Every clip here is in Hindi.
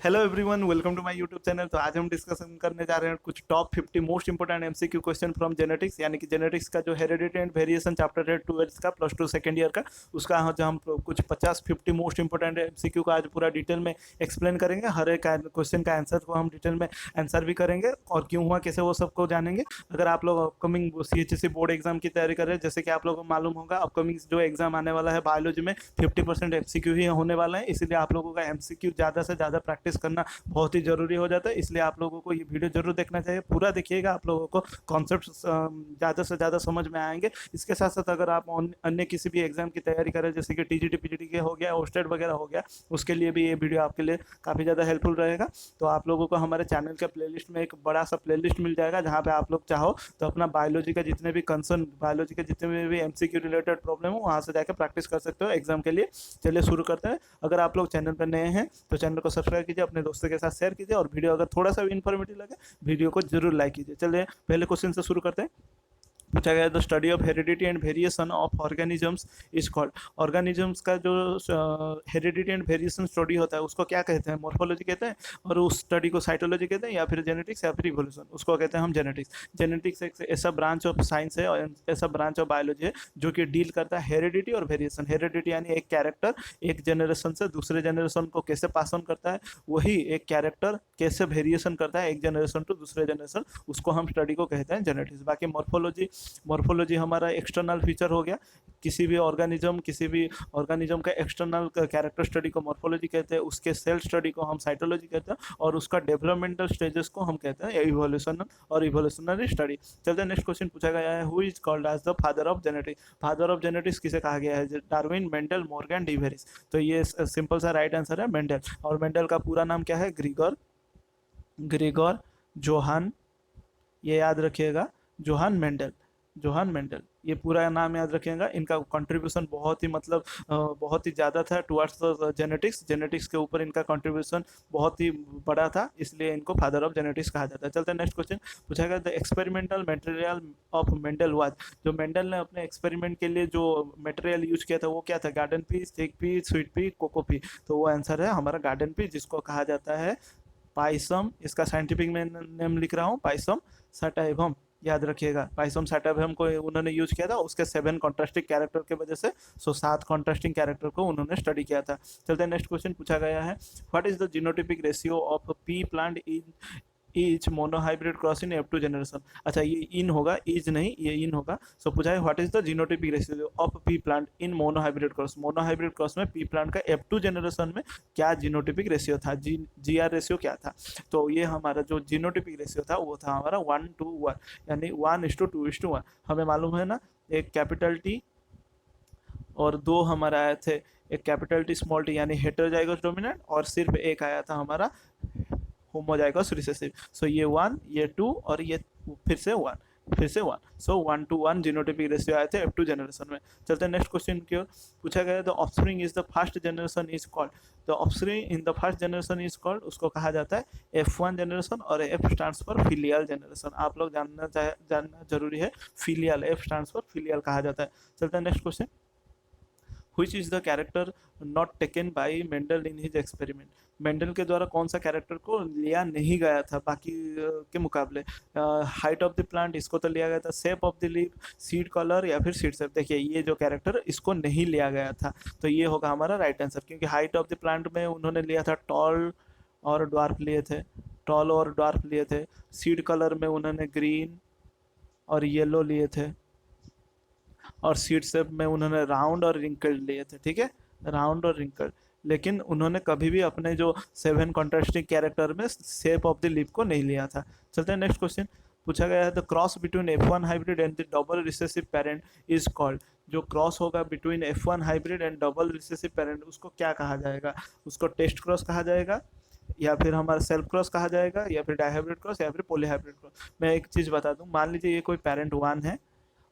Hello everyone, welcome to my YouTube channel. तो आज हम डिस्कशन करने जा रहे हैं कुछ top 50 most important MCQ question from genetics, यानी कि जेनेटिक्स का जो हेरिडिटी एंड वेरिएशन चैप्टर है 12th का +2 सेकेंड ईयर का, उसका आज हम कुछ 50 मोस्ट इंपोर्टेंट एमसीक्यू का आज पूरा डिटेल में एक्सप्लेन करेंगे। हर एक क्वेश्चन का आंसर को हम डिटेल में आंसर भी करेंगे और क्यों हुआ कैसे वो सबको जानेंगे। अगर आप लोग अपकमिंग सीएचएससी बोर्ड एग्जाम की तैयारी कर रहे हैं, जैसे कि आप लोगों को मालूम होगा अपकमिंग जो एग्जाम आने वाला है बायोलॉजी में 50% एमसीक्यू ही होने वाला है, इसीलिए आप लोगों का एमसीक्यू ज़्यादा से ज़्यादा प्रैक्टिस करना बहुत ही ज़रूरी हो जाता है। इसलिए आप लोगों को ये वीडियो जरूर देखना चाहिए, पूरा देखिएगा, आप लोगों को कॉन्सेप्ट ज़्यादा से ज़्यादा समझ में आएंगे। इसके साथ साथ अगर आप अन्य किसी भी एग्जाम की तैयारी करें, जैसे कि टीजीटी पीजीटी के हो गया, ओस्टेड वगैरह हो गया, उसके लिए भी ये वीडियो आपके लिए काफ़ी ज़्यादा हेल्पफुल रहेगा। तो आप लोगों को हमारे चैनल के प्लेलिस्ट में एक बड़ा सा प्लेलिस्ट मिल जाएगा, जहाँ पे आप लोग चाहो तो अपना बायोलॉजी का जितने भी कंसर्न, बायोलॉजी के जितने भी एमसीक्यू रिलेटेड प्रॉब्लम हो, वहाँ से जाकर प्रैक्टिस कर सकते हो एग्जाम के लिए। चलिए शुरू करते हैं। अगर आप लोग चैनल पर नए हैं तो चैनल को सब्सक्राइब कीजिए, अपने दोस्तों के साथ शेयर कीजिए और वीडियो अगर थोड़ा सा भी इन्फॉर्मेटिव लगे वीडियो को जरूर लाइक कीजिए। चलिए पहले क्वेश्चन से शुरू करते हैं। पूछा गया the study of heredity and variation of organisms is called. Organisms का जो हेरिडिटी एंड वेरिएशन स्टडी होता है उसको क्या कहते हैं? मॉर्फोलॉजी कहते हैं, और उस स्टडी को साइटोलॉजी कहते हैं, या फिर जेनेटिक्स या फिर इवोल्यूशन, उसको कहते हैं हम जेनेटिक्स। जेनेटिक्स एक ऐसा ब्रांच ऑफ साइंस है और ऐसा ब्रांच ऑफ बायोलॉजी है जो कि डील करता है हेरिडिटी और वेरिएशन। हेरिडिटी यानी एक कैरेक्टर एक जनरेशन से दूसरे जनरेशन को कैसे पास ऑन करता है, वही एक कैरेक्टर कैसे वेरिएशन करता है एक जनरेशन टू दूसरे जनरेशन, उसको हम स्टडी को कहते हैं जेनेटिक्स। बाकी मॉर्फोलॉजी हमारा एक्सटर्नल फीचर हो गया। किसी भी ऑर्गेनिज्म का एक्सटर्नल कैरेक्टर स्टडी को मॉर्फोलॉजी कहते हैं, उसके सेल स्टडी को हम साइटोलॉजी कहते हैं, और उसका डेवलपमेंटल स्टेजेस को हम कहते हैं इवोल्यूशन और इवोल्यूशनरी स्टडी। चलते हैं नेक्स्ट क्वेश्चन पूछा गया है, who is called as the father of genetics. Father of genetics किसे कहा गया है? Darwin, Mendel, Morgan, de Vries. तो ये सिंपल सा राइट आंसर है मेंडल। और मेंडल का पूरा नाम क्या है? ग्रीगोर जोहान, ये याद रखिएगा, जोहान मेंडल। जोहान मेंडल, ये पूरा नाम याद रखिएगा। इनका कंट्रीब्यूशन बहुत ही बहुत ही ज़्यादा था टुवर्ड्स द जेनेटिक्स के ऊपर इनका कंट्रीब्यूशन बहुत ही बड़ा था, इसलिए इनको फादर ऑफ जेनेटिक्स कहा जाता है। चलते हैं नेक्स्ट क्वेश्चन पूछा गया, the experimental material of Mendel was. जो मेंडल ने अपने एक्सपेरिमेंट के लिए जो मटेरियल यूज किया था वो क्या था? Garden pea, stick pea, sweet pea, coco pea. तो वो आंसर है हमारा गार्डन पी, जिसको कहा जाता है पाइसम। इसका साइंटिफिक में नेम लिख रहा हूँ, पाइसम सटाइवम, याद रखिएगा। पाइसम सटाइवम को उन्होंने यूज किया था उसके 7 कॉन्ट्रास्टिंग कैरेक्टर के वजह से, 7 कॉन्ट्रास्टिंग कैरेक्टर को उन्होंने स्टडी किया था। चलते हैं नेक्स्ट क्वेश्चन पूछा गया है, what is the genotypic ratio of P plant in is monohybrid cross in F2 generation. अच्छा, ये इन होगा, इज नहीं, ये इन होगा। सो पूछा है what is the genotypic ratio of P plant in monohybrid cross. Monohybrid cross में पी प्लांट का F2 जनरेशन में क्या जीनोटिपिक रेशियो था, GR रेशियो क्या था? तो ये हमारा जो जीनोटिपिक रेशियो था वो था हमारा 1:1, यानी 1:2:1। हमें मालूम है ना, एक कैपिटल टी और 2 हमारा आए थे, एक कैपिटल टी स्मॉल टी यानी हेटेरोजाइगस डोमिनेंट, और सिर्फ एक आया था हमारा होमोजाइगस रिसेसिव। सो ये 1, ये 2 और ये फिर से 1। सो 1:1 जीनोटिपिक रेशियो आए थे F2 जनरेशन में। चलते हैं नेक्स्ट क्वेश्चन की ओर। पूछा गया the offspring is the first generation is called. The offspring in the first generation is called, उसको कहा जाता है F1 जनरेशन, और F stands for filial generation. आप लोग जानना जरूरी है, filial, F stands for filial कहा जाता है। चलते हैं next question, which is the character not taken by Mendel in his experiment। Mendel के द्वारा कौन सा कैरेक्टर को लिया नहीं गया था बाकी के मुकाबले? हाइट ऑफ द प्लांट, इसको तो लिया गया था। Shape of the leaf, seed colour, या फिर सीड शेप। देखिए ये जो कैरेक्टर इसको नहीं लिया गया था, तो ये होगा हमारा राइट आंसर, क्योंकि हाइट ऑफ द प्लांट में उन्होंने लिया था टॉल और ड्वार्फ लिए थे। सीड कलर में उन्होंने ग्रीन और येलो लिए थे, और सीड शेप में उन्होंने राउंड और रिंकल्ड लिए थे। ठीक है, राउंड और रिंकल्ड। लेकिन उन्होंने कभी भी अपने जो 7 कॉन्ट्रास्टिंग कैरेक्टर में शेप ऑफ द लीफ को नहीं लिया था। चलते हैं नेक्स्ट क्वेश्चन पूछा गया है, the cross between F1 hybrid and the double recessive parent is called. जो क्रॉस होगा between F1 hybrid and double recessive parent, उसको क्या कहा जाएगा? उसको टेस्ट क्रॉस कहा जाएगा, या फिर हमारा सेल्फ क्रॉस कहा जाएगा, या फिर डाइहाइब्रिड क्रॉस, या फिर पॉलीहाइब्रिड क्रॉस। मैं एक चीज़ बता दूं, मान लीजिए ये कोई पेरेंट 1 है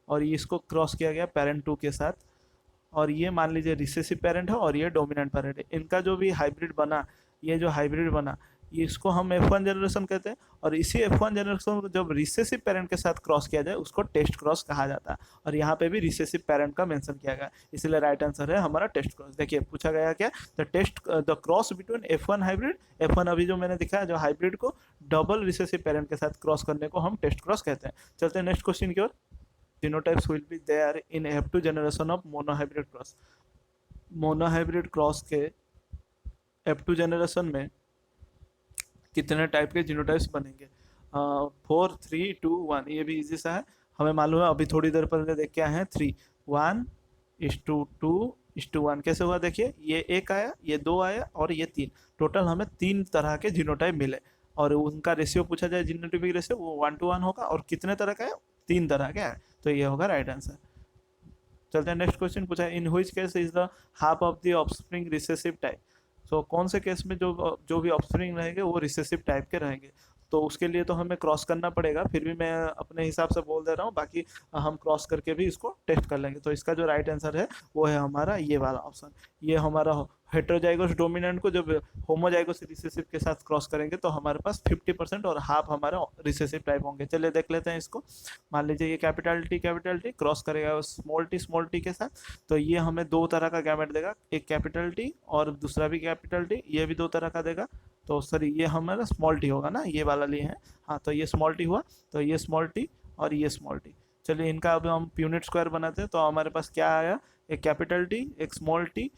और ये इसको क्रॉस किया गया पेरेंट 2 के साथ, और ये मान लीजिए रिसेसिव पेरेंट है और ये डोमिनेंट पेरेंट है। इनका जो भी हाइब्रिड बना, ये जो हाइब्रिड बना, ये इसको हम F1 जनरेशन कहते हैं। और इसी F1 जनरेशन को जब रिसेसिव पेरेंट के साथ क्रॉस किया जाए उसको टेस्ट क्रॉस कहा जाता है। और यहाँ पे भी रिसेसिव पेरेंट का मेंशन किया गया, इसलिए राइट आंसर है हमारा टेस्ट क्रॉस। देखिए पूछा गया क्या, the cross between F1 hybrid, F1 अभी जो मैंने दिखाया जो हाइब्रिड को डबल रिसेसिव पेरेंट के साथ क्रॉस करने को हम टेस्ट क्रॉस कहते हैं। चलते हैं नेक्स्ट क्वेश्चन की ओर। Genotypes will be there in F2 generation of monohybrid cross. Monohybrid cross के F2 जनरेशन में कितने टाइप के जीनोटाइप्स बनेंगे? 4 3 2 1। ये भी इजी सा है, हमें मालूम है, अभी थोड़ी देर पहले देख के आए हैं। 3 1:2:1 कैसे हुआ? देखिए ये एक आया, ये दो आया और ये तीन, टोटल हमें तीन तरह के जीनोटाइप मिले। और उनका रेशियो पूछा जाए, जीनोटाइपिक रेशियो, वो 1:1 होगा। और कितने तरह का है? तीन तरह का है, तो ये होगा राइट आंसर। चलते हैं नेक्स्ट क्वेश्चन। पूछा है in which case is the half of the offspring recessive type. तो कौन से केस में जो भी ऑफस्प्रिंग रहेंगे वो रिसेसिव टाइप के रहेंगे? तो उसके लिए तो हमें क्रॉस करना पड़ेगा, फिर भी मैं अपने हिसाब से बोल दे रहा हूँ, बाकी हम क्रॉस करके भी इसको टेस्ट कर लेंगे। तो इसका जो राइट आंसर है वो है हमारा ये वाला ऑप्शन। ये हमारा हेट्रोजाइगोस डोमिनेंट को जब होमोजाइगोस रिसेसिव के साथ क्रॉस करेंगे तो हमारे पास 50% और हाफ हमारे रिसेसिव टाइप होंगे। चलिए देख लेते हैं इसको। मान लीजिए ये कैपिटल टी क्रॉस करेगा स्मॉल टी के साथ, तो ये हमें दो तरह का गैमेट देगा, एक कैपिटल टी और दूसरा भी कैपिटल टी, ये भी दो तरह का देगा। तो सॉरी, ये हमारा स्मॉल टी होगा ना, ये वाला लिए हैं। हाँ, तो ये स्मॉल टी हुआ, तो ये स्मॉल टी और ये स्मॉल टी। चलिए इनका अब हम यूनिट स्क्वायर बनाते हैं, तो हमारे पास क्या आया? एक कैपिटल टी, एक स्मॉल टी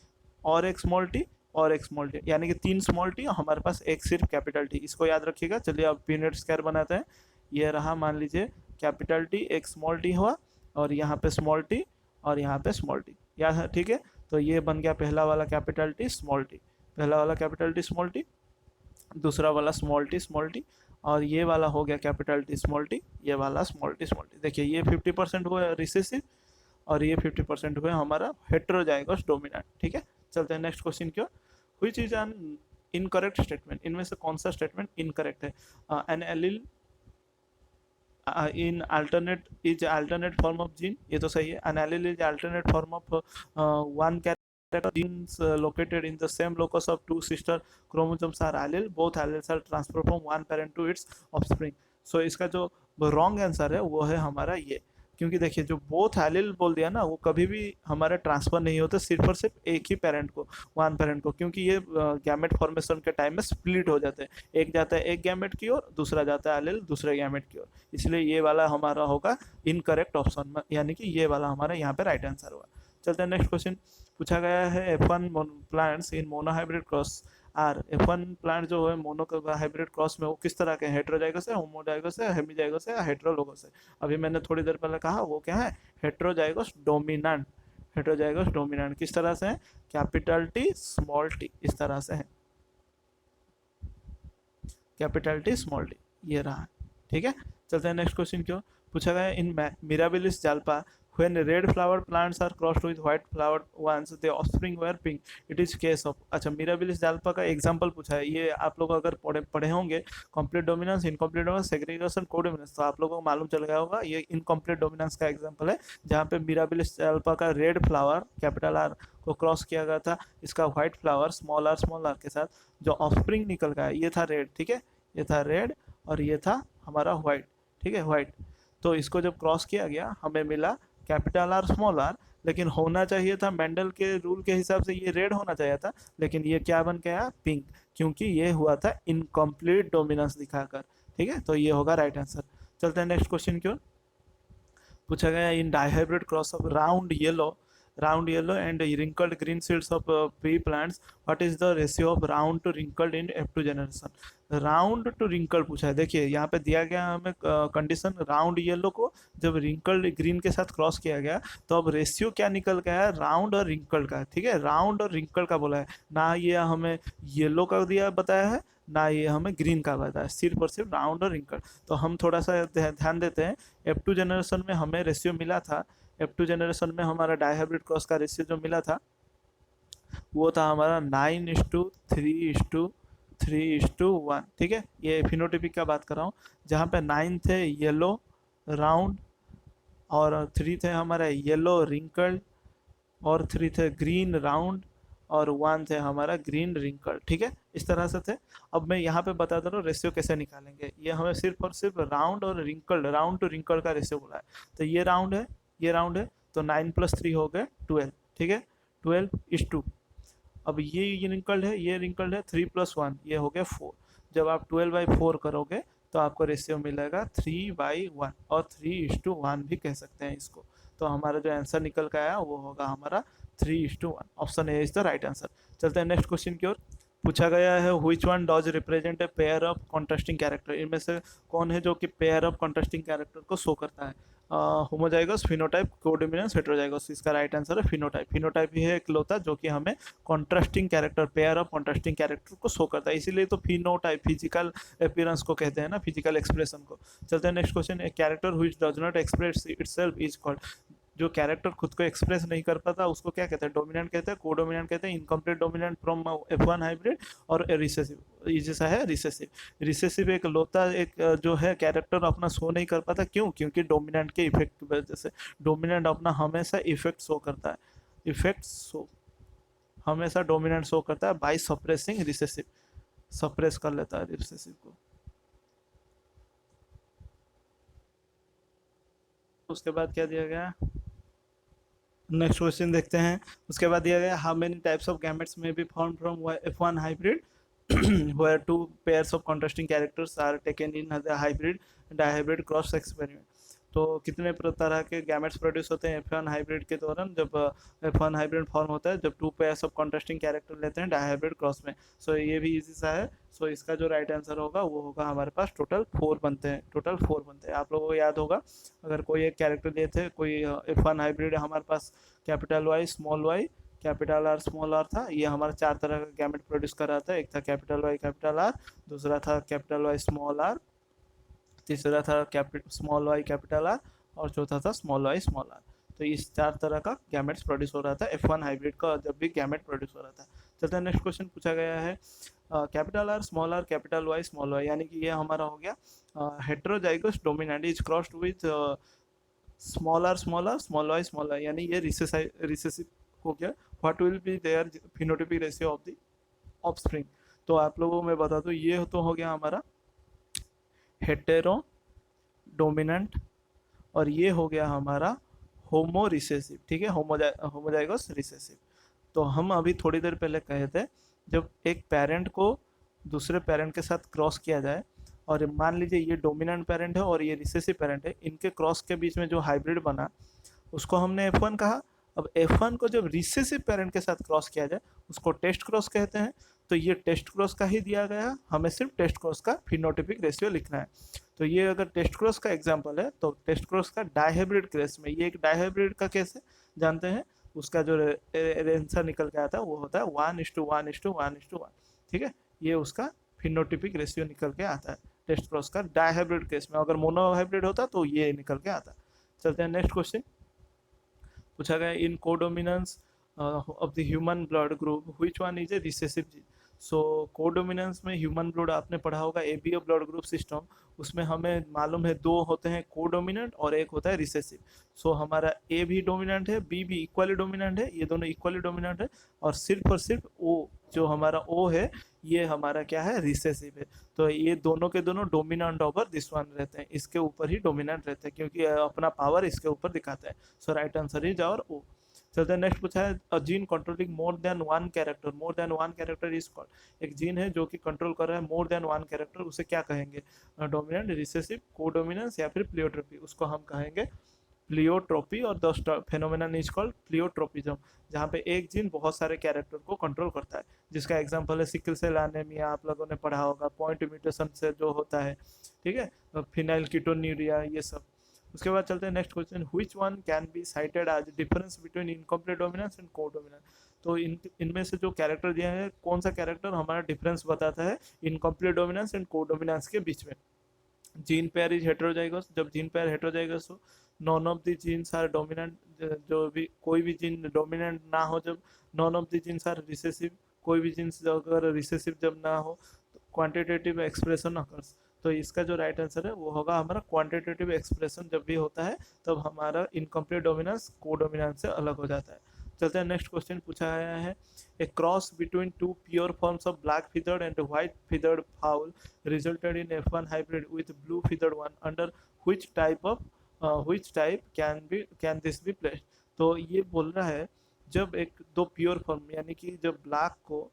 और एक स्मॉल टी और एक स्मॉल टी, यानी कि तीन स्मॉल टी और हमारे पास एक सिर्फ कैपिटल टी। इसको याद रखिएगा। चलिए अब यूनिट स्क्वायर बनाते हैं। ये रहा, मान लीजिए कैपिटल टी एक स्मॉल टी हुआ और यहाँ पे स्मॉल टी और यहाँ पे स्मॉल टी, याद है? ठीक है, तो ये बन गया पहला वाला कैपिटल टी स्मॉल टी, पहला वाला कैपिटल टी स्मॉल टी, दूसरा वाला स्मॉल टी, और ये वाला हो गया कैपिटल टी स्मॉल टी, ये वाला स्मॉल टी। देखिए ये 50% हुआ रिसेसिव और ये 50% हुआ हमारा हेट्रोजाइगोस डोमिनेंट। ठीक है, चलते हैं नेक्स्ट क्वेश्चन की ओर। Which is an incorrect statement? इनमें से कौन सा स्टेटमेंट इनकरेक्ट है? An allele in alternate form of gene, ये तो सही है। An allele is alternate form of one genes located in the same locus of two sister chromosomes are allele, both alleles are transferred from one parent to its offspring। so इसका जो रॉन्ग आंसर है वो है हमारा ये, क्योंकि देखिए जो बोथ एलिल बोल दिया ना, वो कभी भी हमारा ट्रांसफर नहीं होता सिर्फ और सिर्फ एक ही पेरेंट को, वन पेरेंट को, क्योंकि ये गैमेट फॉर्मेशन के टाइम में स्प्लिट हो जाते हैं। एक जाता है एक गैमेट की ओर, दूसरा जाता है एलिल दूसरे गैमेट की ओर, इसलिए ये वाला हमारा होगा इनकरेक्ट ऑप्शन, यानी कि ये वाला हमारा यहाँ पे राइट आंसर हुआ। चलते हैं नेक्स्ट क्वेश्चन। पूछा गया है F1 plants in monohybrid cross are. F1 plant जो है मोनो हाइब्रिड क्रॉस में वो किस तरह के हैं? हेट्रोजाइगस है, होमोजाइगस है, हेमिजाइगस है, हेट्रोलोगस है? अभी मैंने थोड़ी देर पहले कहा वो क्या है? Heterozygous dominant. हेट्रोजाइगस डोमिनेंट किस तरह से है? कैपिटल टी स्मॉल टी, इस तरह से है, कैपिटल टी स्मॉल टी, ये रहा। ठीक है, चलते हैं नेक्स्ट क्वेश्चन क्यों। पूछा गया in Mirabilis jalapa when red flower plants are crossed with white flower ones the offspring were pink it is case of। अच्छा, मिराबिलिस जाल्पा का एग्जांपल पूछा है। ये आप लोग अगर पढ़े होंगे complete dominance, incomplete dominance, segregation, codominance, तो आप लोगों को मालूम चल गया होगा ये इनकम्प्लीट डोमिनेंस का एग्जांपल है, जहाँ पे मिराबिलिस जाल्पा का रेड फ्लावर कैपिटल आर को क्रॉस किया गया था इसका व्हाइट फ्लावर स्मॉल आर के साथ, जो ऑफस्प्रिंग निकल गया ये था रेड। ठीक है, ये था रेड और ये था हमारा व्हाइट। ठीक है, व्हाइट। तो इसको जब क्रॉस किया गया हमें मिला कैपिटल आर स्मॉल आर, लेकिन होना चाहिए था मेंडल के रूल के हिसाब से ये रेड होना चाहिए था, लेकिन ये क्या बन गया? पिंक, क्योंकि ये हुआ था इनकम्प्लीट डोमिनेंस दिखाकर। ठीक है, तो ये होगा राइट आंसर। चलते हैं नेक्स्ट क्वेश्चन की ओर। पूछा गया in dihybrid cross of round yellow and wrinkled green seeds of pea plants what is the ratio of round to wrinkled in F2 generation? Round to wrinkle पूछा है। देखिए यहाँ पे दिया गया हमें कंडीशन, राउंड येलो को जब रिंकल्ड ग्रीन के साथ क्रॉस किया गया तो अब रेशियो क्या निकल गया है? राउंड और रिंकल का। ठीक है, राउंड और रिंकल का बोला है ना, ये हमें येलो का दिया बताया है ना ये हमें ग्रीन का बताया, सिर्फ और सिर्फ राउंड और रिंकल। तो हम थोड़ा सा ध्यान देते हैं। F2 जनरेशन में हमें रेशियो मिला था, F2 जनरेशन में हमारा डाइहाइब्रिड क्रॉस का रेशियो जो मिला था वो था हमारा 9:3:3:1। ठीक है, ये फिनोटिपिक का बात कर रहा हूँ, जहाँ पे 9 थे येलो राउंड और 3 थे हमारा येलो रिंकल्ड और 3 थे ग्रीन राउंड और 1 थे हमारा ग्रीन रिंकल। ठीक है, इस तरह से थे। अब मैं यहाँ पे बता दे रहा हूँ रेशियो कैसे निकालेंगे। ये हमें सिर्फ और सिर्फ राउंड और रिंकल्ड, राउंड टू रिंकल्ड का रेशियो बोला है। तो ये राउंड है, ये राउंड है, तो 9 + 3 हो गए 12। ठीक है, 12:2। अब ये रिंकल्ड है, ये रिंकल्ड है, 3 + 1 ये हो गया 4। जब आप 12/4 करोगे तो आपको रेशियो मिलेगा 3/1, और 3:1 भी कह सकते हैं इसको। तो हमारा जो आंसर निकल के आया वो होगा हमारा 3:1। Option A is the right answer. चलते हैं नेक्स्ट क्वेश्चन की ओर। पूछा गया है which one does represent a pair of contrasting character. इनमें से कौन है जो कि पेयर ऑफ कॉन्ट्रास्टिंग कैरेक्टर को शो करता है। Homozygous, phenotype, codominance, heterozygous. इसका राइट आंसर है फिनोटाइप। फिनोटाइप ही है इकलौता जो कि हमें contrasting character, pair of contrasting character को शो करता है, इसीलिए तो फिनोटाइप फिजिकल अपीयरेंस को कहते हैं ना, फिजिकल एक्सप्रेशन को। चलते हैं next question. A character which does not express itself is called. जो कैरेक्टर खुद को एक्सप्रेस नहीं कर पाता उसको क्या कहते हैं, डोमिनेंट कहते हैं, कोडोमिनेंट कहते हैं, incomplete dominant from F1 hybrid, और रिसेसिव। ये जैसा है रिसेसिव। रिसेसिव एक लोता एक जो है कैरेक्टर अपना शो नहीं कर पाता, क्यों? क्योंकि डोमिनेंट के इफेक्ट की वजह से। डोमिनेंट अपना हमेशा इफेक्ट शो करता है, इफेक्ट शो हमेशा डोमिनेंट शो करता है बाई सप्रेसिंग रिसेसिव, सप्रेस कर लेता है रिसेसिव को। उसके बाद क्या दिया गया, नेक्स्ट क्वेश्चन देखते हैं। उसके बाद दिया गया how many types of gametes may be form from F1 hybrid where two pairs of contrasting characters are taken in the hybrid dihybrid cross experiment। तो कितने तरह के गैमेट्स प्रोड्यूस होते हैं F1 हाइब्रिड के दौरान, जब F1 हाइब्रिड फॉर्म होता है, जब 2 पेयर्स ऑफ कॉन्ट्रास्टिंग कैरेक्टर लेते हैं डायहाइब्रिड क्रॉस में। सो ये भी इजी सा है। सो इसका जो राइट आंसर होगा वो होगा हमारे पास टोटल 4 बनते हैं, टोटल 4 बनते हैं। आप लोगों को याद होगा, अगर कोई एक कैरेक्टर लिए थे, कोई F1 हाइब्रिड हमारे पास capital Y small Y capital R small R था, ये हमारा 4 तरह का गैमेट प्रोड्यूस कर रहा था। एक था कैपिटल वाई कैपिटल आर, दूसरा था कैपिटल वाई स्मॉल आर, तीसरा था स्मॉल वाई कैपिटल आर, और चौथा था स्मॉल वाई स्मॉल आर। तो इस 4 तरह का गैमेट्स प्रोड्यूस हो रहा था F1 हाइब्रिड का, जब भी गैमेट प्रोड्यूस हो रहा था। चलते हैं नेक्स्ट क्वेश्चन। पूछा गया है capital R small R capital Y small Y, यानी कि ये हमारा हो गया heterozygous dominant is crossed with small R small R small Y, यानी ये रिसेसिव हो गया। What will be there phenotypic ratio of the offspring. तो आप लोगों को मैं बता दूं, ये तो हो गया हमारा हेटेरो डोमिनेंट, और ये हो गया हमारा होमो रिसेसिव। ठीक है, होमोजाइगस रिसेसिव। तो हम अभी थोड़ी देर पहले कहे थे, जब एक पेरेंट को दूसरे पेरेंट के साथ क्रॉस किया जाए, और मान लीजिए ये डोमिनेंट पेरेंट है और ये रिसेसिव पेरेंट है, इनके क्रॉस के बीच में जो हाइब्रिड बना उसको हमने F1 कहा। अब F1 को जब रिसेसिव पेरेंट के साथ क्रॉस किया जाए उसको टेस्ट क्रॉस कहते हैं। तो ये टेस्ट क्रॉस का ही दिया गया, हमें सिर्फ टेस्ट क्रॉस का फिनोटाइपिक रेशियो लिखना है। तो ये अगर टेस्ट क्रॉस का एग्जांपल है, तो टेस्ट क्रॉस का डायहाइब्रिड केस में, ये एक डायहाइब्रिड का केस है, जानते हैं। उसका जो आंसर निकल के आता है वो होता है 1:1:1:1। ठीक है, ये उसका फिनोटाइपिक रेशियो निकल के आता है टेस्ट क्रॉस का डायहाइब्रिड केस में। अगर मोनो हाइब्रिड होता तो ये निकल के आता। चलते हैं नेक्स्ट क्वेश्चन। पूछा गया in codominance of the human blood group which one is a recessive gene. So codominance में ह्यूमन ब्लड आपने पढ़ा होगा एबीओ ब्लड ग्रुप सिस्टम, उसमें हमें मालूम है 2 होते हैं कोडोमिनेंट और एक होता है रिसेसिव। सो हमारा ए भी डोमिनेंट है, बी भी इक्वली डोमिनेंट है, ये दोनों इक्वली डोमिनेंट है, और सिर्फ ओ जो हमारा ओ है ये हमारा क्या है, रिसेसिव है। तो ये दोनों के दोनों डोमिनेंट ओवर दिस वन रहते हैं, इसके ऊपर ही डोमिनेंट रहते हैं, क्योंकि अपना पावर इसके ऊपर दिखाता है। सो राइट आंसर इज आवर ओ। चलते हैं नेक्स्ट। पूछा है a gene controlling more than one character, more than one character is called. एक जीन है जो कि कंट्रोल कर रहा है मोर देन वन कैरेक्टर, उसे क्या कहेंगे, डोमिनेंट, रिसेसिव, कोडोमिनेंस या फिर प्लियोट्रोपी। उसको हम कहेंगे प्लियोट्रोपी, और द फेनोमेनन इज कॉल्ड प्लियोट्रोपिज्म, जहाँ पे एक जीन बहुत सारे कैरेक्टर को कंट्रोल करता है, जिसका एग्जांपल है सिकल सेल एनीमिया, आप लोगों ने पढ़ा होगा, पॉइंट म्यूटेशन से जो होता है। ठीक है, फिनाइल कीटोन्यूरिया, ये सब। उसके बाद चलते हैं next question. Which one can be cited as difference between incomplete dominance and codominance. तो इनमें से जो कैरेक्टर दिया है, कौन सा कैरेक्टर हमारा डिफरेंस बताता है इनकम्प्लीट डोमिनेंस एंड कोडोमिनेंस के बीच में। जीन पेयर इज हेटेरोजाइगस, जब जीन पेयर हेटेरोजाइगस हो। None of the genes are dominant, जो भी कोई भी जीन डोमिनेंट ना हो जब। None of the genes are recessive, कोई भी जीन्स अगर रिसेसिव जब ना हो। तो क्वांटिटेटिव एक्सप्रेशन अकर्स, तो इसका जो राइट आंसर है वो होगा हमारा क्वांटिटेटिव एक्सप्रेशन जब भी होता है तब हमारा इनकम्प्लीट डोमिनेंस कोडोमिनेंस से अलग हो जाता है। चलते हैं नेक्स्ट क्वेश्चन पूछा गया है, a cross between two pure forms of black feathered and white feathered fowl resulted in F1 hybrid with blue feathered one under which type can this be placed। तो ये बोल रहा है जब एक दो प्योर फॉर्म यानी कि जब ब्लैक को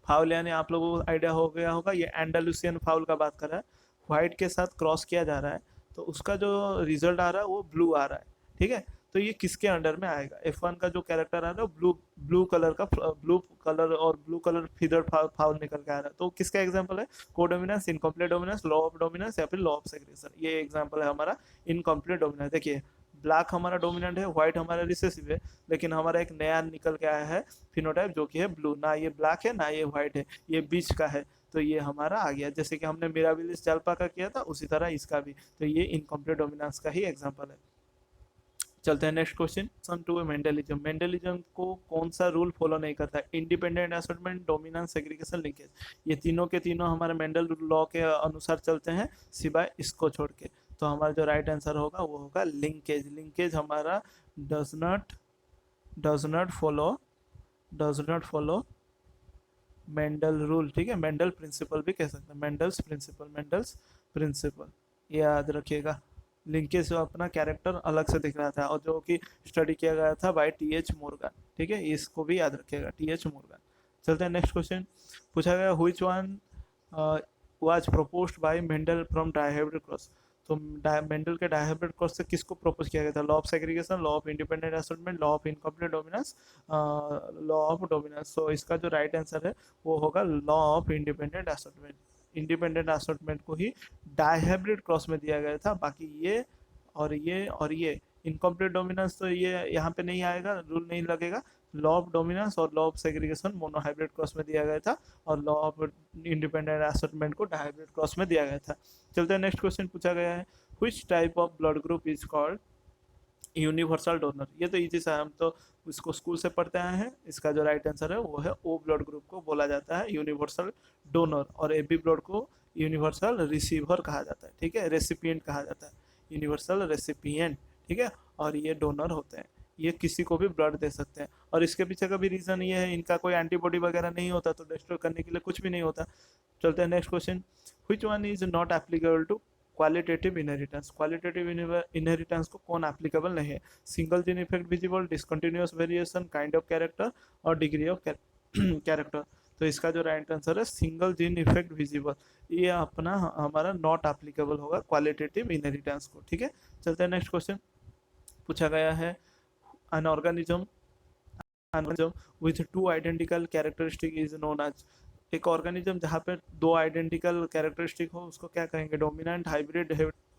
फाउल, यानी आप लोगों को आइडिया हो गया होगा ये एंडालुसियन फाउल का बात कर रहा है, व्हाइट के साथ क्रॉस किया जा रहा है तो उसका जो रिजल्ट आ रहा है वो ब्लू आ रहा है। ठीक है, तो ये किसके अंडर में आएगा? F1 का जो कैरेक्टर आ रहा है ब्लू ब्लू कलर का, ब्लू कलर और ब्लू कलर फीदर फाउल निकल के आ रहा है, तो किसका एग्जांपल है? Codominance, incomplete dominance, law of dominance या फिर लॉ ऑफ सेग्रेगेशन। ये एग्जांपल है हमारा इनकम्प्लीट डोमिनेंस। देखिए ब्लैक हमारा डोमिनेंट है, व्हाइट हमारा रिसेसिव है, लेकिन हमारा एक नया निकल के आया है फिनोटाइप जो कि है ब्लू। ना ये ब्लैक है ना ये व्हाइट है, ये बीच का है, तो ये हमारा आ गया। जैसे कि हमने मिराबिलिस जाल्पा का किया था उसी तरह इसका भी, तो ये इनकम्प्लीट डोमिनेंस का ही एग्जांपल है। चलते हैं next question to Mendelism. Mendelism को कौन सा रूल फॉलो नहीं करता? Independent assortment, dominance, segregation, linkage. ये तीनों के तीनों हमारे मेंडल लॉ के अनुसार चलते हैं सिवाय इसको छोड़ के। तो हमारा जो राइट आंसर होगा वो होगा लिंकेज। लिंकेज हमारा does not follow Mendel rule. ठीक है, मेंडल प्रिंसिपल भी कह सकते हैं, मेंडल्स प्रिंसिपल ये याद रखिएगा। लिंकेज जो अपना कैरेक्टर अलग से दिख रहा था और जो कि स्टडी किया गया था बाय TH मोर्गन। ठीक है, इसको भी याद रखिएगा, TH मोर्गन। चलते हैं नेक्स्ट क्वेश्चन पूछा गया, which one was proposed by Mendel from dihybrid cross. तो मेंडल के डायहाइब्रिड क्रॉस से किसको प्रपोज किया गया था? Law of segregation, law of independent assortment, law of incomplete dominance, law of dominance. तो इसका जो राइट आंसर है वो होगा law of independent assortment. Independent assortment को ही डायहाइब्रिड क्रॉस में दिया गया था, बाकी ये इनकम्प्लीट डोमिनेंस तो ये यहाँ पे नहीं आएगा, रूल नहीं लगेगा। लॉ ऑफ डोमिनेंस और law of segregation monohybrid cross में दिया गया था और लॉ ऑफ इंडिपेंडेंट असॉर्टमेंट को डायहाइब्रिड क्रॉस में दिया गया था। चलते हैं नेक्स्ट क्वेश्चन पूछा गया है, which type of blood group is called universal donor. ये तो इजी सा है, हम तो इसको स्कूल से पढ़ते आए हैं। इसका जो राइट आंसर है वो है ओ ब्लड ग्रुप को बोला जाता है यूनिवर्सल डोनर, और AB ब्लड को यूनिवर्सल रिसीवर कहा जाता है। ठीक है, रेसिपिएंट कहा जाता है, यूनिवर्सल रेसिपिएंट। ठीक है, और ये डोनर होते हैं, ये किसी को भी ब्लड दे सकते हैं। और इसके पीछे का भी रीज़न ये है, इनका कोई एंटीबॉडी वगैरह नहीं होता, तो डिस्ट्रॉय करने के लिए कुछ भी नहीं होता। चलते हैं next question, which one is not applicable to qualitative inheritance. Qualitative inheritance को कौन एप्लीकेबल नहीं है? Single gene effect visible, discontinuous variation, kind of character और डिग्री ऑफ कैरेक्टर। तो इसका जो राइट आंसर है सिंगल जीन इफेक्ट विजिबल, ये अपना हमारा नॉट एप्लीकेबल होगा क्वालिटेटिव इनहेरिटेंस को। ठीक है, चलते हैं नेक्स्ट क्वेश्चन पूछा गया है, an organism with two identical characteristic is known as। एक ऑर्गेनिज्म जहाँ पे दो आइडेंटिकल कैरेक्टरिस्टिक हो उसको क्या कहेंगे? Dominant, hybrid,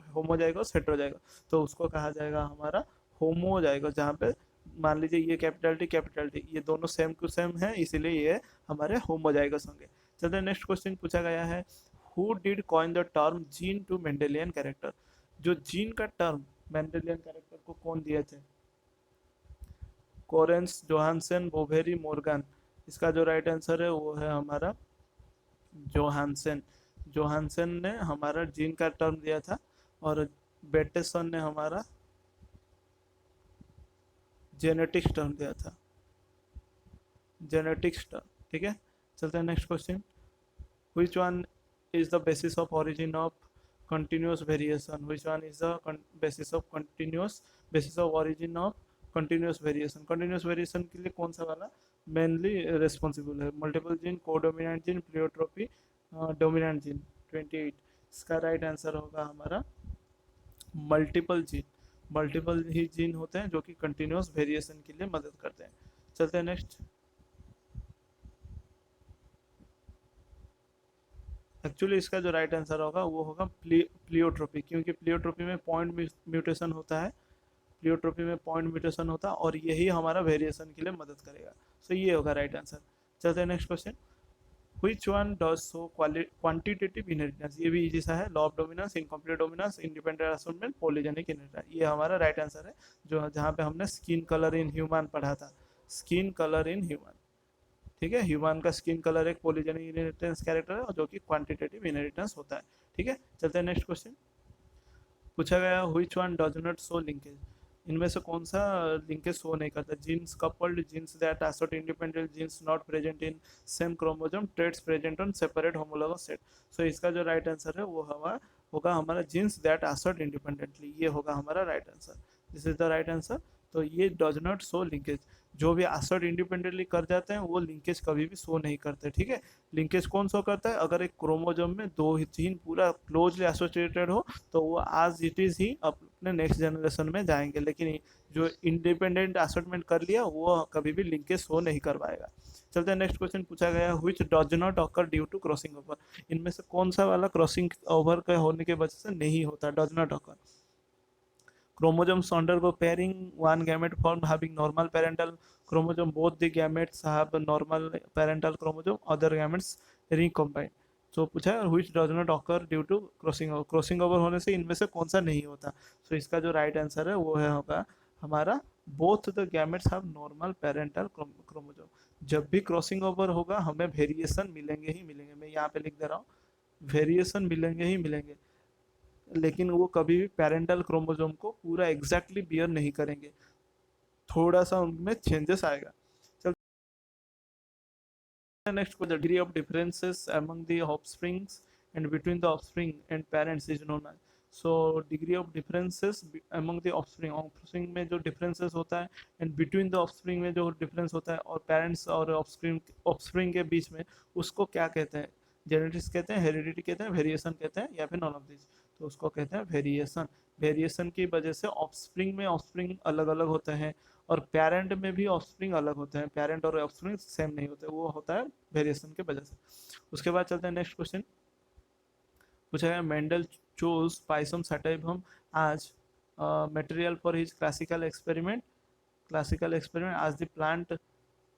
homozygous, heterozygous. तो उसको कहा जाएगा हमारा होमोजाइगस, जहाँ पे मान लीजिए ये कैपिटल टी ये दोनों सेम टू सेम है, इसीलिए ये हमारे होमोजाइगस होंगे। चलते नेक्स्ट क्वेश्चन पूछा गया है, who did coin the term gene to Mendelian character. जो जीन का टर्म मेंडेलियन कैरेक्टर को कौन दिए थे? Correns, Johannsen, Boveri, Morgan. इसका जो राइट आंसर है वो है हमारा जोहानसन। जोहानसन ने हमारा जीन का टर्म दिया था और बेटेसन ने हमारा जेनेटिक्स टर्म दिया था, जेनेटिक्स टर्म। ठीक है, चलते हैं next question, which one is the basis of origin of continuous variation. Which one is the basis of origin of continuous variation. Continuous variation के लिए कौन सा वाला मेनली रिस्पॉन्सिबल है? Multiple gene, codominant gene, pleiotropy, dominant gene. 28 इसका राइट आंसर होगा हमारा मल्टीपल जीन। मल्टीपल ही जीन होते हैं जो कि कंटिन्यूअस वेरिएशन के लिए मदद करते हैं। चलते हैं नेक्स्ट, एक्चुअली इसका जो राइट आंसर होगा वो होगा प्लियोट्रोपी, क्योंकि प्लियोट्रोपी में पॉइंट म्यूटेशन होता है, प्लियोट्रोपी में पॉइंट म्यूटेशन होता है और यही हमारा वेरिएशन के लिए मदद करेगा। सो ये होगा राइट आंसर। चलते हैं next question, which one does show quantitative inheritance. ये भी इजी सा है, law of dominance, incomplete dominance, independent assortment, polygenic inheritance. ये हमारा राइट आंसर है, जो जहाँ पे हमने स्किन कलर इन ह्यूमन पढ़ा था, स्किन कलर इन ह्यूमन। ठीक है, ह्यूमन का स्किन कलर एक पॉलीजेनिक इनहेरिटेंस कैरेक्टर है और जो कि क्वांटिटेटिव इनहेरिटेंस होता है। ठीक है, चलते हैं नेक्स्ट क्वेश्चन पूछा गया, which one does not show linkage. इनमें से कौन सा लिंकेज शो नहीं करता? Genes coupled, genes that assort independent, genes not present in same chromosome, traits present on separate homologous set. So इसका जो राइट आंसर है वो होगा हमारा जीन्स दैट असर्ट इंडिपेंडेंटली, ये होगा हमारा right answer. This is the right answer. तो ये डज नॉट शो लिंकेज। जो भी असर्ट इंडिपेंडेंटली कर जाते हैं वो लिंकेज कभी भी शो नहीं करते, ठीक है। लिंकेज कौन शो करता है? अगर एक क्रोमोसोम में दो ही जीन पूरा क्लोजली एसोसिएटेड हो तो वो आज इट इज ही अपने नेक्स्ट जनरेशन में जाएंगे, लेकिन जो इंडिपेंडेंट असर्टमेंट कर लिया वो कभी भी लिंकेज शो नहीं करवाएगा। चलते हैं नेक्स्ट क्वेश्चन पूछा गया, which does not occur due to crossing over. इनमें से कौन सा वाला क्रॉसिंग ओवर के होने की वजह से नहीं होता, does not occur? Chromosomes undergo pairing, one gamete formed having normal parental chromosome, both the gametes have normal parental chromosome, other gametes recombine। तो पूछा है which does not occur due to crossing over. Crossing over होने से इनमें से कौन सा नहीं होता? सो इसका जो राइट आंसर है वो है होगा हमारा both the gametes have normal parental chromosome. जब भी क्रॉसिंग ओवर होगा हमें वेरिएशन मिलेंगे ही मिलेंगे, मैं यहाँ पे लिख दे रहा हूँ, वेरिएशन मिलेंगे ही मिलेंगे, लेकिन वो कभी भी पेरेंटल क्रोमोसोम को पूरा एग्जैक्टली बियर नहीं करेंगे, थोड़ा सा उनमें चेंजेस आएगा। चलते नेक्स्ट को, the degree of differences among the offsprings and between the offspring and parents is known as. So degree of differences among the offspring, offspring में जो डिफरेंसेस होता है एंड बिटवीन द ऑफस्प्रिंग में जो डिफरेंस होता है और पेरेंट्स और ऑफस्प्रिंग ऑफस्प्रिंग के बीच में, उसको क्या कहते हैं? जेनेटिक्स कहते हैं, हेरिडिटी कहते हैं, वेरिएशन कहते हैं, या फिर नॉन ऑफ दिस? तो उसको कहते हैं वेरिएशन। वेरिएशन की वजह से ऑफस्प्रिंग में ऑफस्प्रिंग अलग अलग होते हैं और पेरेंट में भी ऑफस्प्रिंग अलग होते हैं, पेरेंट और ऑफस्प्रिंग सेम नहीं होते, वो होता है वेरिएशन की वजह से। उसके बाद चलते हैं नेक्स्ट क्वेश्चन पूछा गया, मेंडल चोज पाइसम सटाइवम आज material for his classical experiment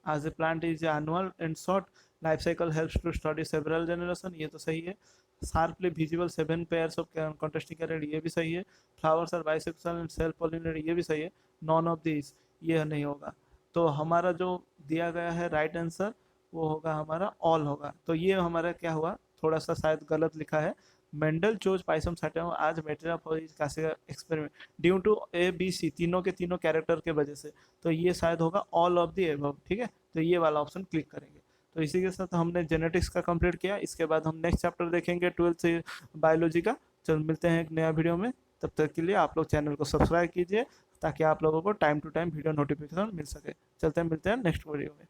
as the plant is annual and short life cycle helps to study several generation, ये तो सही है। sharply visible 7 pairs of contrasting carrier, ये भी सही है। flowers are bisexual and self pollinated, ये भी सही है। none of these, ये नहीं होगा। तो हमारा जो दिया गया है राइट आंसर वो होगा हमारा ऑल होगा। तो ये हमारा क्या हुआ, थोड़ा सा शायद गलत लिखा है। Mendel chose Pisum sativum as material for his classical experiment due to A B C, तीनों के तीनों कैरेक्टर के वजह से। तो ये शायद होगा ऑल ऑफ द एबव, ठीक है। तो ये वाला ऑप्शन क्लिक करेंगे। तो इसी के साथ हमने जेनेटिक्स का कंप्लीट किया। इसके बाद हम नेक्स्ट चैप्टर देखेंगे 12th बायोलॉजी का। चल मिलते हैं एक नया वीडियो में, तब तक के लिए आप लोग चैनल को सब्सक्राइब कीजिए ताकि आप लोगों को time to time video notification मिल सके। चलते हैं, मिलते हैं नेक्स्ट वीडियो में।